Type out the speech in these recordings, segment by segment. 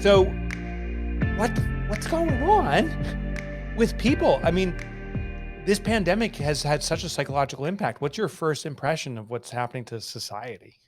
So what's going on with people? I mean, this pandemic has had such a psychological impact. What's your first impression of what's happening to society?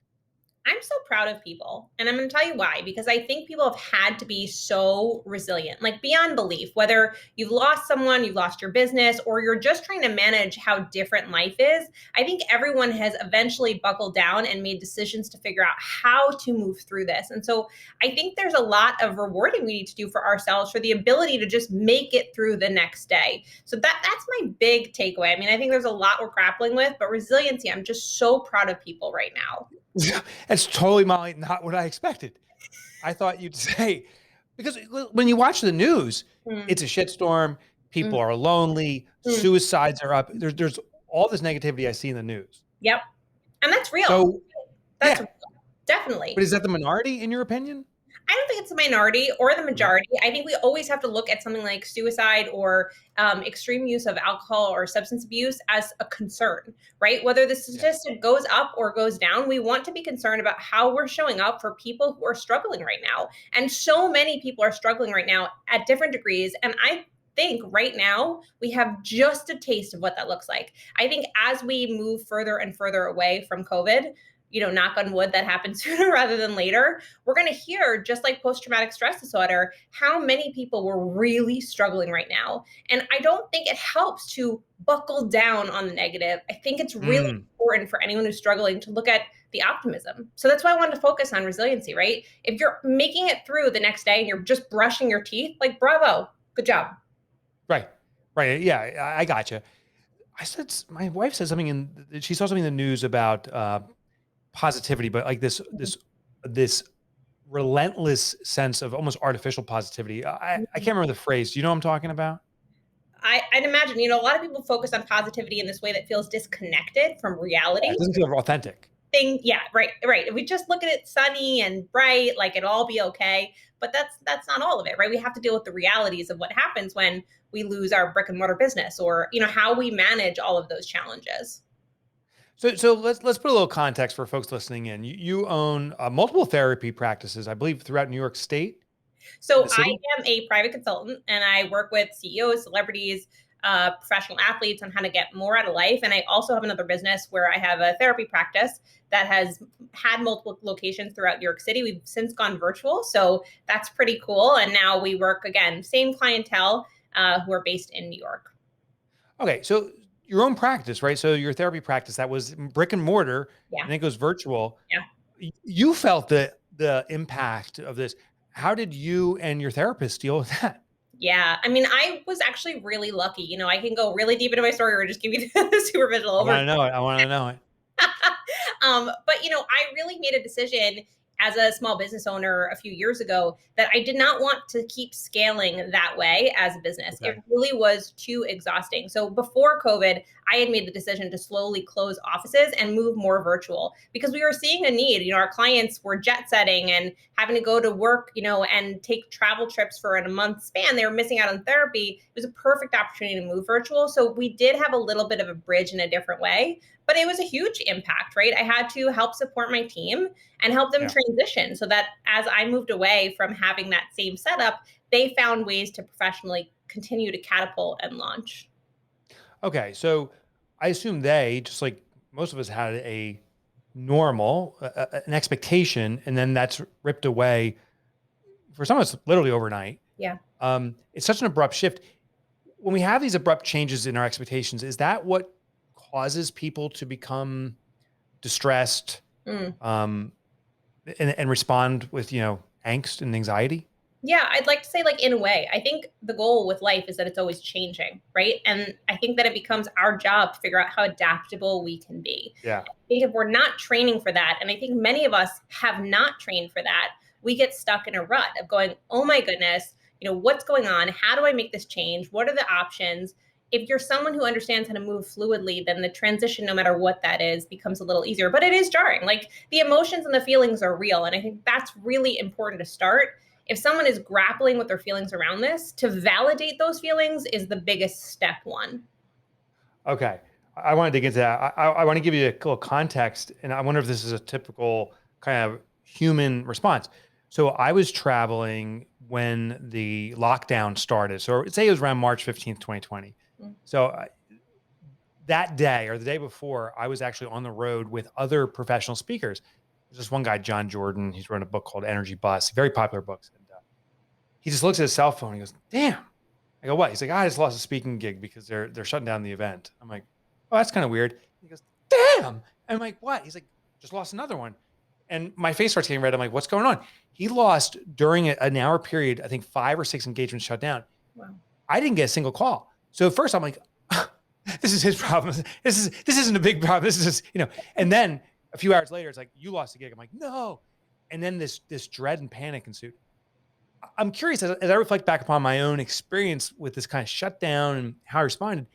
I'm so proud of people. And I'm going to tell you why, because I think people have had to be so resilient, like beyond belief, whether you've lost someone, you've lost your business, or you're just trying to manage how different life is. I think everyone has eventually buckled down and made decisions to figure out how to move through this. And so I think there's a lot of rewarding we need to do for ourselves for the ability to just make it through the next day. So that's my big takeaway. I mean, I think there's a lot we're grappling with, but resiliency, I'm just so proud of people right now. It's totally, Molly, not what I expected. I thought you'd say, because when you watch the news, Mm, it's a shitstorm. People mm, are lonely. mm. Suicides are up. There's all this negativity I see in the news. Yep. And that's real. So That's yeah, real. but Definitely. is that the minority in your opinion? I don't think it's the minority or the No. majority. I think we always have to look at something like suicide or extreme use of alcohol or substance abuse as a concern, right? Whether the Yeah. statistic goes up or goes down, we want to be concerned about how we're showing up for people who are struggling right now. And so many people are struggling right now at different degrees. And I think right now we have just a taste of what that looks like. I think as we move further and further away from COVID, knock on wood, that happens sooner rather than later, we're going to hear, just like post-traumatic stress disorder, how many people were really struggling right now. And I don't think it helps to buckle down on the negative. I think it's really Mm. important for anyone who's struggling to look at the optimism. So that's why I wanted to focus on resiliency, right? If you're making it through the next day and you're just brushing your teeth, like, bravo, good job. Right. Right. Yeah, I gotcha. My wife said something she saw something in the news about positivity, but like this relentless sense of almost artificial positivity. I can't remember the phrase. Do you know what I'm talking about? I'd imagine, a lot of people focus on positivity in this way that feels disconnected from Yeah, reality. it doesn't feel authentic. Yeah, right. If we just look at it sunny and bright, like it'll all be okay, but that's not all of it, right? We have to deal with the realities of what happens when we lose our brick and mortar business, or how we manage all of those challenges. So let's put a little context for folks listening in. You own multiple therapy practices, I believe, throughout New York State and So the I city. am a private consultant, and I work with CEOs, celebrities, professional athletes on how to get more out of life. And I also have another business where I have a therapy practice that has had multiple locations throughout New York City. We've since gone virtual, so that's pretty cool. And now we work again, same clientele, who are based in New York. Okay, so your own practice, right? So your therapy practice that was brick and mortar, Yeah, and then it goes virtual. yeah. You felt the impact of this. How did you and your therapist deal with that? Yeah, I mean, I was actually really lucky. I can go really deep into my story or just give you the superficial I overview. want to know it. I want to know it. But I really made a decision as a small business owner a few years ago that I did not want to keep scaling that way as a business. It Okay. really was too exhausting. So before COVID, I had made the decision to slowly close offices and move more virtual because we were seeing a need. Our clients were jet setting and having to go to work, and take travel trips for a month span. They were missing out on therapy. It was a perfect opportunity to move virtual. So we did have a little bit of a bridge in a different way, but it was a huge impact, right? I had to help support my team and help them Yeah. transition so that as I moved away from having that same setup, they found ways to professionally continue to catapult and launch. Okay. So I assume they, just like most of us, had a normal, an expectation, and then that's ripped away for some of us literally overnight. Yeah. It's such an abrupt shift. When we have these abrupt changes in our expectations, is that what causes people to become distressed, Mm. um, and respond with angst and anxiety? Yeah, I'd like to say, like, in a way, I think the goal with life is that it's always changing, right? And I think that it becomes our job to figure out how adaptable we can be. Yeah. I think if we're not training for that, and I think many of us have not trained for that, we get stuck in a rut of going, oh my goodness, what's going on? How do I make this change? What are the options? If you're someone who understands how to move fluidly, then the transition, no matter what that is, becomes a little easier. But it is jarring. Like, the emotions and the feelings are real. And I think that's really important to start. If someone is grappling with their feelings around this, to validate those feelings is the biggest step one. Okay. I want to dig into that. I want to give you a little context, and I wonder if this is a typical kind of human response. So I was traveling when the lockdown started. So say it was around March 15th, 2020. Mm. So that day or the day before, I was actually on the road with other professional speakers. There's this one guy, John Jordan. He's written a book called Energy Bus, very popular books. And he just looks at his cell phone. And he goes, "Damn." I go, "What?" He's like, "I just lost a speaking gig because they're shutting down the event." I'm like, "Oh, that's kind of weird." He goes, "Damn." I'm like, "What?" He's like, "Just lost another one." And my face starts getting red. I'm like, "What's going on?" He lost during an hour period, I think 5 or 6 engagements shut down. Wow. I didn't get a single call. So at first I'm like, this is his problem. This isn't a big problem. This is just, and then a few hours later, it's like, "You lost a gig." I'm like, "No." And then this dread and panic ensued. I'm curious as I reflect back upon my own experience with this kind of shutdown and how I responded.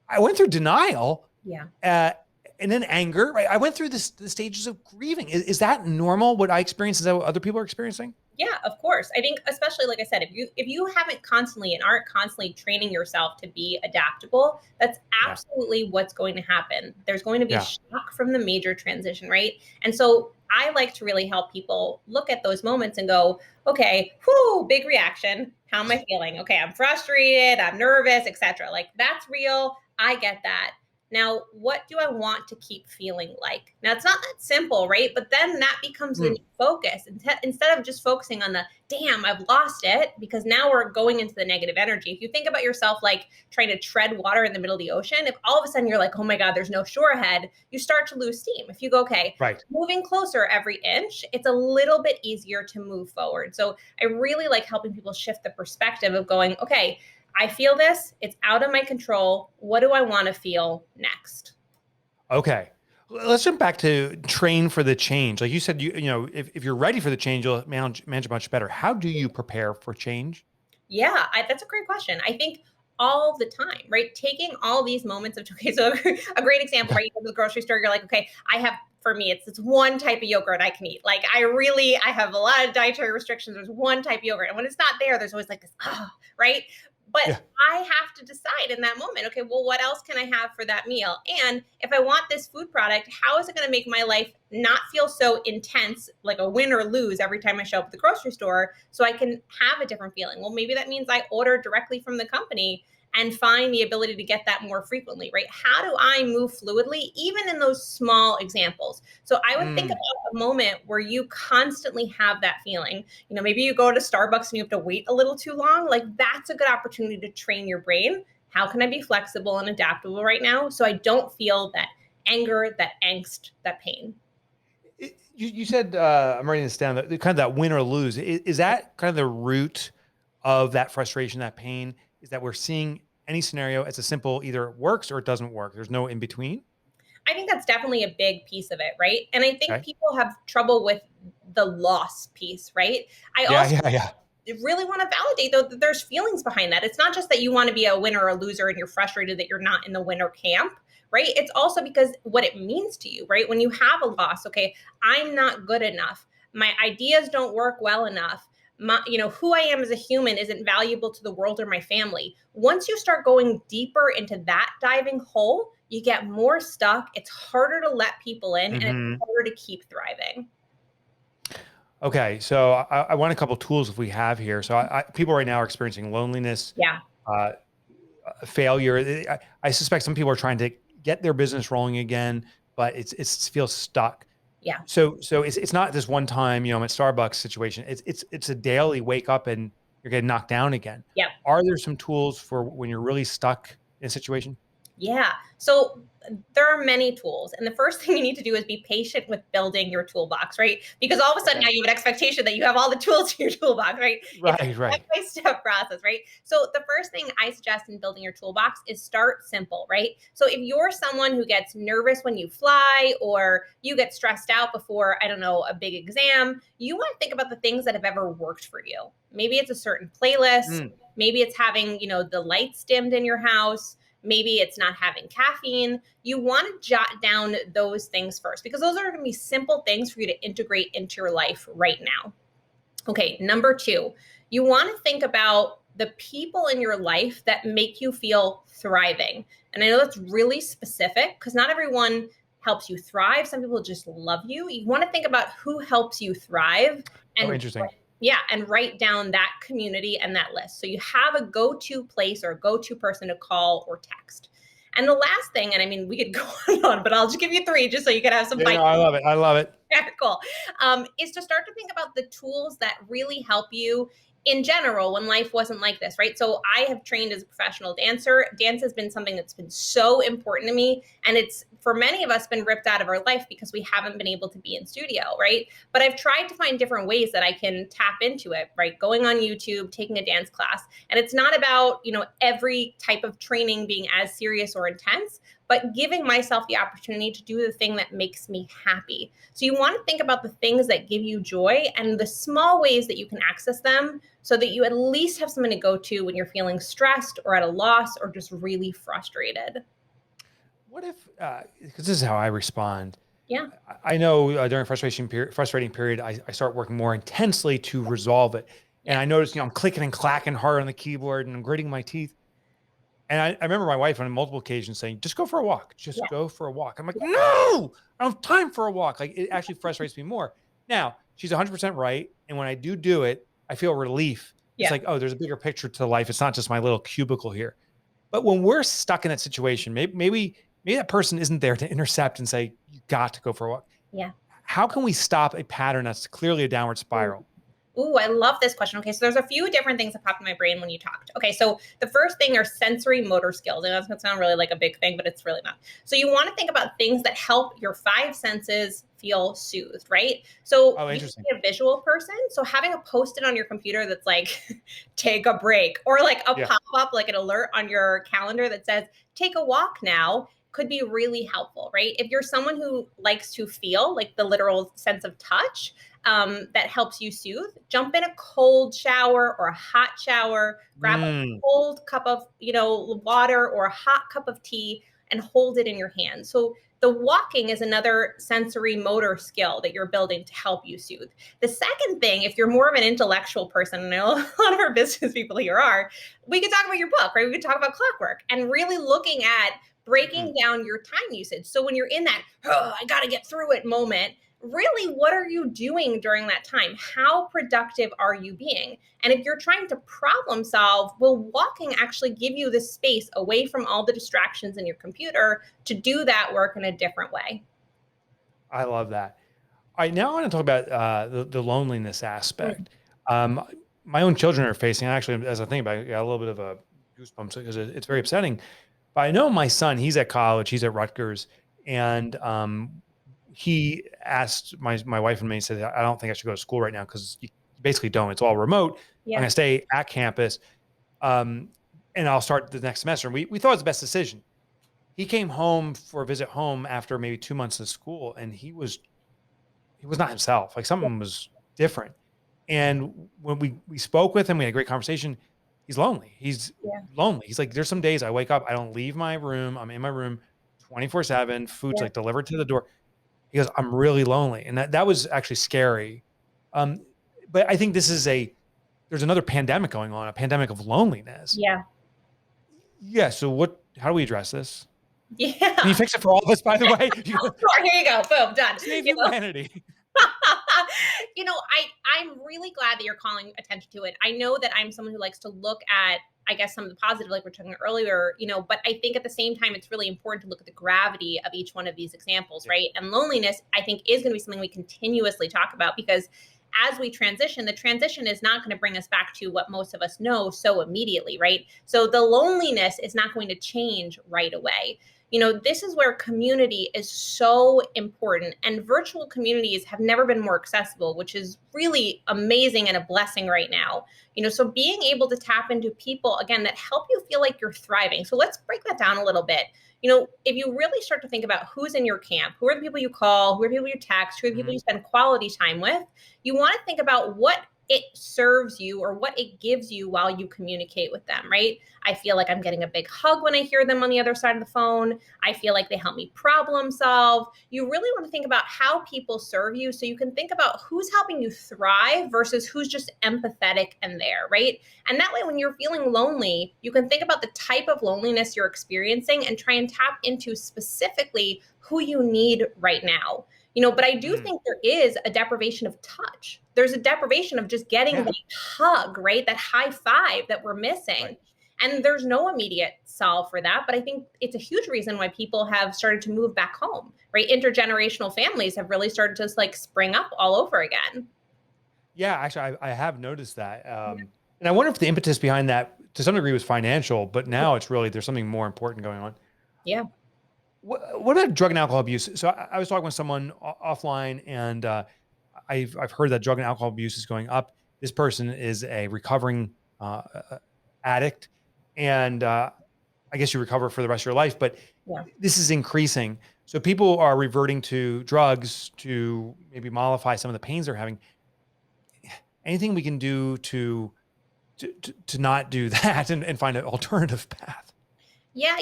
I went through denial, Yeah. uh, and then anger. Right? I went through the stages of grieving. Is that normal? What I experienced is that what other people are experiencing? Yeah, of course. I think especially like I said, if you haven't constantly and aren't constantly training yourself to be adaptable, that's Yeah, absolutely what's going to happen. There's going to be yeah. shock from the major transition, right? And so I like to really help people look at those moments and go, okay, whoo, big reaction. How am I feeling? Okay, I'm frustrated, I'm nervous, etc. Like that's real. I get that. Now, what do I want to keep feeling like? Now, it's not that simple, right? But then that becomes the Hmm. new focus. Instead of just focusing on the, damn, I've lost it, because now we're going into the negative energy. If you think about yourself like trying to tread water in the middle of the ocean, if all of a sudden you're like, oh my God, there's no shore ahead, you start to lose steam. If you go, okay, Right. moving closer every inch, it's a little bit easier to move forward. So I really like helping people shift the perspective of going, okay, I feel this, it's out of my control. What do I want to feel next? Okay. Let's jump back to train for the change. Like you said, if you're ready for the change, you'll manage much better. How do you prepare for change? Yeah, that's a great question. I think all the time, right? Taking all these moments of, okay, so a great example, right? You go to the grocery store, you're like, okay, for me, it's one type of yogurt I can eat. Like I have a lot of dietary restrictions. There's one type of yogurt. And when it's not there, there's always like this, right? But Yeah. I have to decide in that moment, okay, well, what else can I have for that meal? And if I want this food product, how is it going to make my life not feel so intense, like a win or lose every time I show up at the grocery store, so I can have a different feeling? Well, maybe that means I order directly from the company and find the ability to get that more frequently, right? How do I move fluidly, even in those small examples? So I would think Mm. about a moment where you constantly have that feeling. Maybe you go to Starbucks and you have to wait a little too long. Like that's a good opportunity to train your brain. How can I be flexible and adaptable right now so I don't feel that anger, that angst, that pain? You said, I'm writing this down, that kind of that win or lose. Is that kind of the root of that frustration, that pain? Is that we're seeing any scenario as a simple either it works or it doesn't work? There's no in between. I think that's definitely a big piece of it, right? And I think Okay. people have trouble with the loss piece, right? I Yeah, also yeah, yeah. really want to validate though that there's feelings behind that. It's not just that you want to be a winner or a loser and you're frustrated that you're not in the winner camp, right? It's also because what it means to you, right? When you have a loss, okay, I'm not good enough. My ideas don't work well enough. Who I am as a human isn't valuable to the world or my family. Once you start going deeper into that diving hole, you get more stuck. It's harder to let people in and it's Hmm. harder to keep thriving. Okay, so I want a couple tools if we have here. So people right now are experiencing loneliness, Yeah. uh, failure. I suspect some people are trying to get their business rolling again, but it feels stuck. Yeah. So it's not this one time, I'm at Starbucks situation. It's a daily wake up and you're getting knocked down again. Yeah. Are there some tools for when you're really stuck in a situation? Yeah. So there are many tools. And the first thing you need to do is be patient with building your toolbox, right? Because all of a sudden Okay. now you have an expectation that you have all the tools in your toolbox, right? It's a Right, right. step-by-step process, right? So the first thing I suggest in building your toolbox is start simple, right? So if you're someone who gets nervous when you fly or you get stressed out before, I don't know, a big exam, you want to think about the things that have ever worked for you. Maybe it's a certain playlist. Mm. Maybe it's having, the lights dimmed in your house. Maybe it's not having caffeine. You want to jot down those things first because those are going to be simple things for you to integrate into your life right now. Okay, number two, you want to think about the people in your life that make you feel thriving. And I know that's really specific because not everyone helps you thrive. Some people just love you. You want to think about who helps you thrive Oh, and interesting. yeah, and write down that community and that list. So you have a go-to place or a go-to person to call or text. And the last thing, and I mean, we could go on, but I'll just give you three just so you can have some Yeah, bite. no, I love it. I love it. Cool. Is to start to think about the tools that really help you in general when life wasn't like this, right? So I have trained as a professional dancer. Dance has been something that's been so important to me. And it's, for many of us, been ripped out of our life because we haven't been able to be in studio, right? But I've tried to find different ways that I can tap into it, right? Going on YouTube, taking a dance class. And it's not about, every type of training being as serious or intense, but giving myself the opportunity to do the thing that makes me happy. So you want to think about the things that give you joy and the small ways that you can access them so that you at least have something to go to when you're feeling stressed or at a loss or just really frustrated. What if, because this is how I respond. Yeah. I know during frustrating period, I start working more intensely to resolve it. And Yeah. I notice, I'm clicking and clacking hard on the keyboard and I'm gritting my teeth. And I remember my wife on multiple occasions saying, just go for a walk, just Yeah. go for a walk. I'm like, Yeah. no, I don't have time for a walk. Like, it actually frustrates me more. Now, she's 100% right. And when I do it, I feel relief. It's Yeah. like, oh, there's a bigger picture to life. It's not just my little cubicle here. But when we're stuck in that situation, maybe that person isn't there to intercept and say, you got to go for a walk. Yeah. How can we stop a pattern that's clearly a downward spiral? Ooh, I love this question. Okay, so there's a few different things that popped in my brain when you talked. Okay, so the first thing are sensory motor skills. And that's going to sound really like a big thing, but it's really not. So you want to think about things that help your five senses feel soothed, right? So Oh, you can interesting. be a visual person. So having a post-it on your computer that's like, take a break, or like a Yeah. pop-up, like an alert on your calendar that says, take a walk now, could be really helpful, right? If you're someone who likes to feel, like the literal sense of touch, that helps you soothe, jump in a cold shower or a hot shower, grab a Mm, cold cup of, water or a hot cup of tea and hold it in your hand. So the walking is another sensory motor skill that you're building to help you soothe. The second thing, if you're more of an intellectual person, and I know a lot of our business people here are, we could talk about your book, right? We could talk about clockwork and really looking at breaking down your time usage. So when you're in that, oh, I got to get through it moment, really, what are you doing during that time? How productive are you being? And if you're trying to problem solve, will walking actually give you the space away from all the distractions in your computer to do that work in a different way? I love that. All right, now I want to talk about the loneliness Mm. aspect. Um, my own children are facing, actually, as I think about it, I got a little bit of a goosebumps because it's very upsetting. But I know my son, he's at college, he's at Rutgers, and he asked my wife and me, he said, I don't think I should go to school right now because you basically don't. It's all remote. I'm Yeah. going to stay at campus, um, and I'll start the next semester. And we thought it was the best decision. He came home for a visit home after maybe 2 months of school, and he was not himself. Like, something was different. And when we spoke with him, we had a great conversation. He's lonely. He's Yeah. lonely. He's like, there's some days I wake up, I don't leave my room. I'm in my room 24/7. Food's Yeah. like delivered to the door. He goes, I'm really lonely. And that was actually scary. Um, but I think there's another pandemic going on, a pandemic of loneliness. Yeah. Yeah. So how do we address this? Can you Yeah. fix it for all of us, by the way? Sure, here you go. Boom, done. Save You know, humanity. I'm really glad that you're calling attention to it. I know that I'm someone who likes to look at, I guess, some of the positive, like we're talking earlier, but I think at the same time, it's really important to look at the gravity of each one of these examples, Yeah. right? And loneliness, I think, is going to be something we continuously talk about because as we transition, the transition is not going to bring us back to what most of us know so immediately, right? So the loneliness is not going to change right away. This is where community is so important, and virtual communities have never been more accessible, which is really amazing and a blessing right now. So being able to tap into people again that help you feel like you're thriving. So let's break that down a little bit. If you really start to think about who's in your camp, who are the people you call, who are the people you text, who are the people Mhm. you spend quality time with, you want to think about what it serves you or what it gives you while you communicate with them, right? I feel like I'm getting a big hug when I hear them on the other side of the phone. I feel like they help me problem solve. You really want to think about how people serve you so you can think about who's helping you thrive versus who's just empathetic and there, right? And that way, when you're feeling lonely, you can think about the type of loneliness you're experiencing and try and tap into specifically who you need right now. But I do Mm, think there is a deprivation of touch. There's a deprivation of just getting yeah. that hug, right? That high five that we're Right. missing. And there's no immediate solve for that. But I think it's a huge reason why people have started to move back home, right? Intergenerational families have really started to like spring up all over again. Yeah, actually, I have noticed that. And I wonder if the impetus behind that to some degree was financial, but now it's really, there's something more important going on. Yeah. What about drug and alcohol abuse? So I was talking with someone offline, and I've heard that drug and alcohol abuse is going up. This person is a recovering addict, and I guess you recover for the rest of your life, but Yeah. this is increasing. So people are reverting to drugs to maybe mollify some of the pains they're having. Anything we can do to not do that and find an alternative path? Yeah,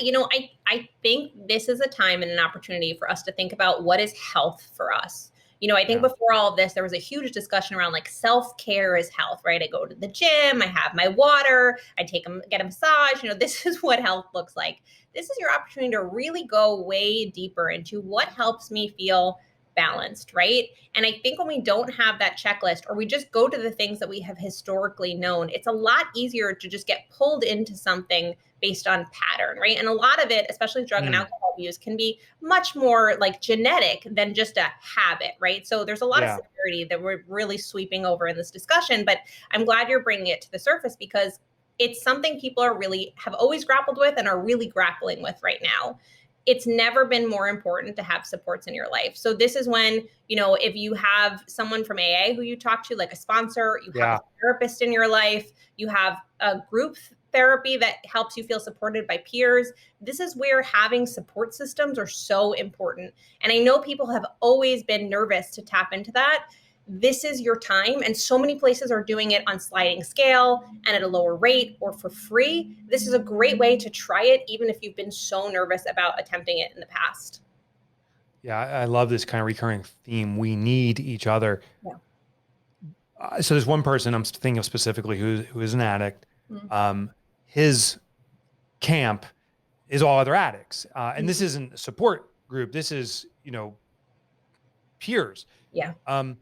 I think this is a time and an opportunity for us to think about what is health for us. I think Yeah. before all of this, there was a huge discussion around like self care is health, right? I go to the gym, I have my water, I get a massage. This is what health looks like. This is your opportunity to really go way deeper into what helps me feel balanced, right? And I think when we don't have that checklist or we just go to the things that we have historically known, it's a lot easier to just get pulled into something based on pattern, right? And a lot of it, especially drug and Mm, alcohol abuse, can be much more like genetic than just a habit, right? So there's a lot of yeah. severity that we're really sweeping over in this discussion, but I'm glad you're bringing it to the surface because it's something people have always grappled with and are really grappling with right now. It's never been more important to have supports in your life. So this is when, if you have someone from AA who you talk to, like a sponsor, you have a Yeah. therapist in your life, you have a group therapy that helps you feel supported by peers. This is where having support systems are so important. And I know people have always been nervous to tap into that. This is your time. And so many places are doing it on sliding scale and at a lower rate or for free. This is a great way to try it, even if you've been so nervous about attempting it in the past. Yeah. I love this kind of recurring theme. We need each other. Yeah. So there's one person I'm thinking of specifically who is an addict. Mhm. Um, his camp is all other addicts, and this Mhm. isn't a support group. This is peers. Yeah. Um,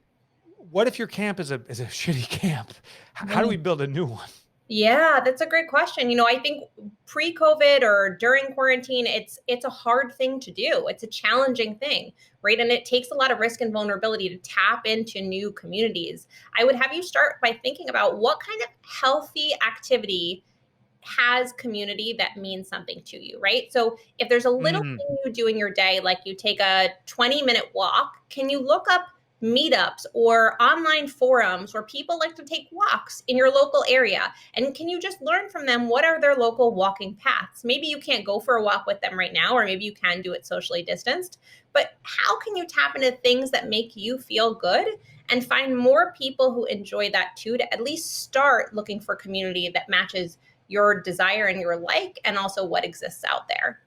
what if your camp is a shitty camp? How do Yeah. we build a new one? Yeah, that's a great question. I think pre-COVID or during quarantine, it's a hard thing to do. It's a challenging thing, right? And it takes a lot of risk and vulnerability to tap into new communities. I would have you start by thinking about what kind of healthy activity has community that means something to you, right? So if there's a little Mm, thing you do in your day, like you take a 20-minute walk, can you look up meetups or online forums where people like to take walks in your local area? And can you just learn from them what are their local walking paths? Maybe you can't go for a walk with them right now, or maybe you can do it socially distanced. But how can you tap into things that make you feel good and find more people who enjoy that too, to at least start looking for community that matches your desire and your like, and also what exists out there?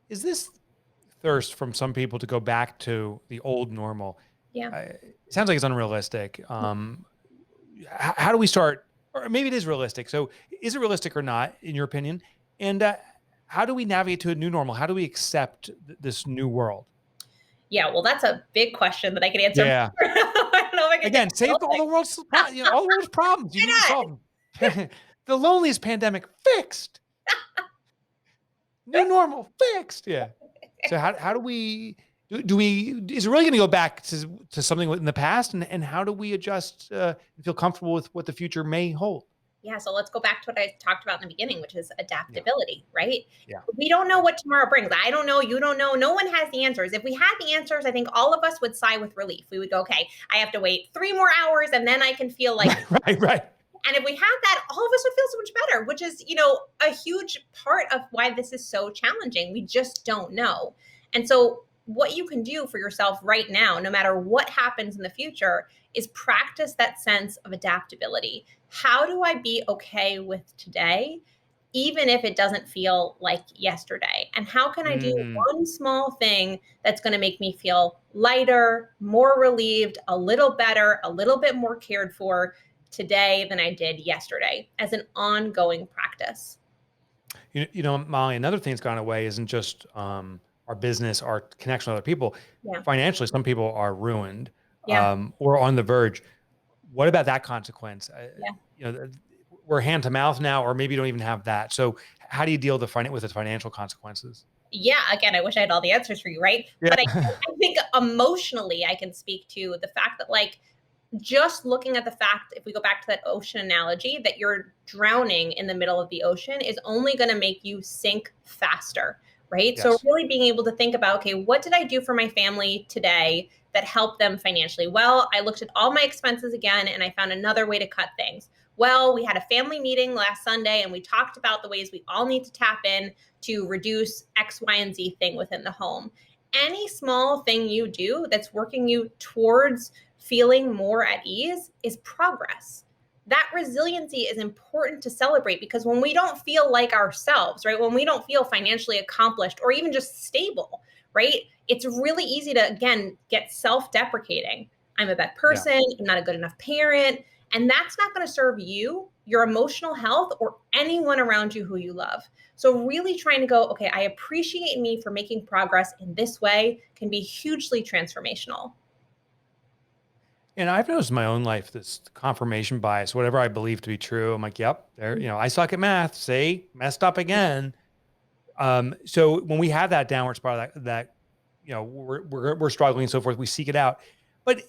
is this thirst from some people to go back to the old normal? Yeah. It sounds like it's unrealistic. How do we start? Or maybe it is realistic. So, is it realistic or not, in your opinion? And how do we navigate to a new normal? How do we accept this new world? Yeah. Well, that's a big question that I could answer. Yeah. I don't know if I could get Again, save all the world's all the world's problems. You Why need to not? solve them. The loneliest pandemic fixed. New normal fixed. Yeah. So how do we do we is it really going to go back to something in the past, and how do we adjust and feel comfortable with what the future may hold? Yeah, so let's go back to what I talked about in the beginning, which is Yeah. adaptability, right? Yeah. We don't know what tomorrow brings. I don't know. You don't know. No one has the answers. If we had the answers, I think all of us would sigh with relief. We would go, okay, I have to wait 3 more hours and then I can feel like. Right, right. And if we had that, all of us would feel so much better, which is, a huge part of why this is so challenging. We just don't know. And so what you can do for yourself right now, no matter what happens in the future, is practice that sense of adaptability. How do I be okay with today, even if it doesn't feel like yesterday? And how can I do Mm. one small thing that's going to make me feel lighter, more relieved, a little better, a little bit more cared for today than I did yesterday, as an ongoing practice? Molly, another thing that's gone away isn't just our business, our connection with other people. Yeah. Financially, some people are ruined Yeah. or on the verge. What about that consequence? Yeah. We're hand to mouth now, or maybe you don't even have that. So, how do you deal with the financial consequences? Yeah, again, I wish I had all the answers for you, right? Yeah. But I think emotionally, I can speak to the fact that, like, just looking at the fact, if we go back to that ocean analogy, that you're drowning in the middle of the ocean is only going to make you sink faster, right? So, Yes. really being able to think about, okay, what did I do for my family today that helped them financially? Well, I looked at all my expenses again and I found another way to cut things. Well, we had a family meeting last Sunday and we talked about the ways we all need to tap in to reduce X, Y, and Z thing within the home. Any small thing you do that's working you towards feeling more at ease is progress. That resiliency is important to celebrate, because when we don't feel like ourselves, right, when we don't feel financially accomplished or even just stable, right, it's really easy to, again, get self deprecating. I'm a bad Yeah. person. I'm not a good enough parent. And that's not going to serve you, your emotional health, or anyone around you who you love. So, really trying to go, okay, I appreciate me for making progress in this way can be hugely transformational. And I've noticed in my own life this confirmation bias, whatever I believe to be true. I'm like, yep, there, I suck at math. See, messed up again. So when we have that downward spiral, that we're struggling and so forth, we seek it out. But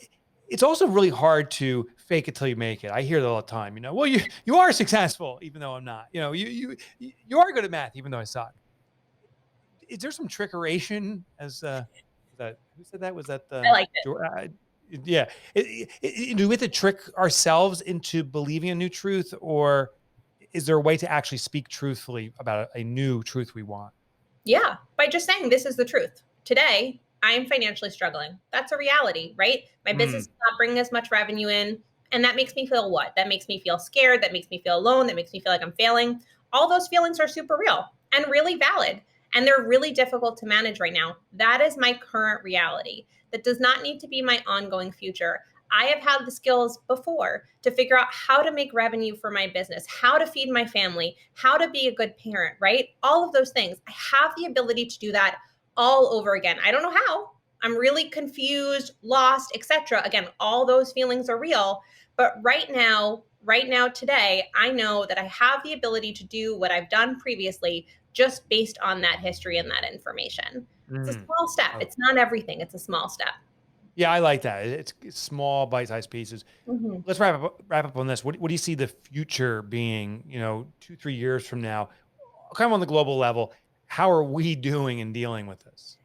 it's also really hard to fake it till you make it. I hear that all the time. Well, you are successful even though I'm not. You are good at math even though I suck. Is there some trickeration? Was that who said that? Was that I the like it. yeah? Do we have to trick ourselves into believing a new truth, or is there a way to actually speak truthfully about a new truth we want? Yeah, by just saying this is the truth. Today, I'm financially struggling. That's a reality, right? My business Mm, is not bringing as much revenue in. And that makes me feel what? That makes me feel scared. That makes me feel alone. That makes me feel like I'm failing. All those feelings are super real and really valid. And they're really difficult to manage right now. That is my current reality. That does not need to be my ongoing future. I have had the skills before to figure out how to make revenue for my business, how to feed my family, how to be a good parent, right? All of those things. I have the ability to do that all over again. I don't know how. I'm really confused, lost, etc. Again, all those feelings are real, but right now today, I know that I have the ability to do what I've done previously just based on that history and that information. It's a mm. small step. Oh, It's not everything. It's a small step. yeah, I like that. It's small, bite-sized pieces. Mhm. Let's wrap up on this. What do you see the future being? 2-3 years from now, kind of on the global level. How are we doing in dealing with this?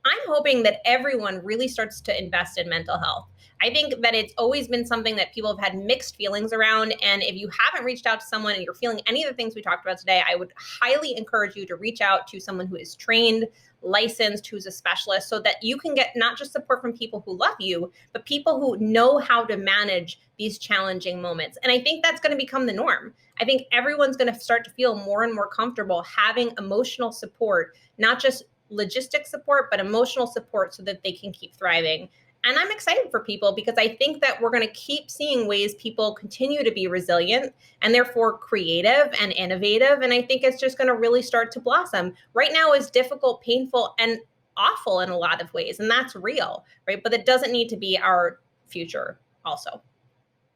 I'm hoping that everyone really starts to invest in mental health. I think that it's always been something that people have had mixed feelings around. And if you haven't reached out to someone and you're feeling any of the things we talked about today, I would highly encourage you to reach out to someone who is trained, licensed, who's a specialist, so that you can get not just support from people who love you, but people who know how to manage these challenging moments. And I think that's going to become the norm. I think everyone's going to start to feel more and more comfortable having emotional support, not just logistic support, but emotional support, so that they can keep thriving. And I'm excited for people, because I think that we're going to keep seeing ways people continue to be resilient and therefore creative and innovative. And I think it's just going to really start to blossom. Right now is difficult, painful, and awful in a lot of ways. And that's real, right? But it doesn't need to be our future also.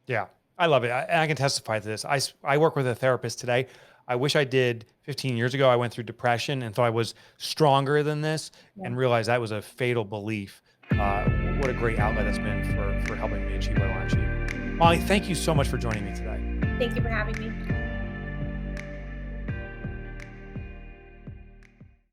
Yeah, I love it. I can testify to this. I work with a therapist today. I wish I did 15 years ago. I went through depression and thought I was stronger than this, Yeah. and realized that was a fatal belief. What a great outlet that's been for helping me achieve what I want to achieve. Molly, thank you so much for joining me today. Thank you for having me.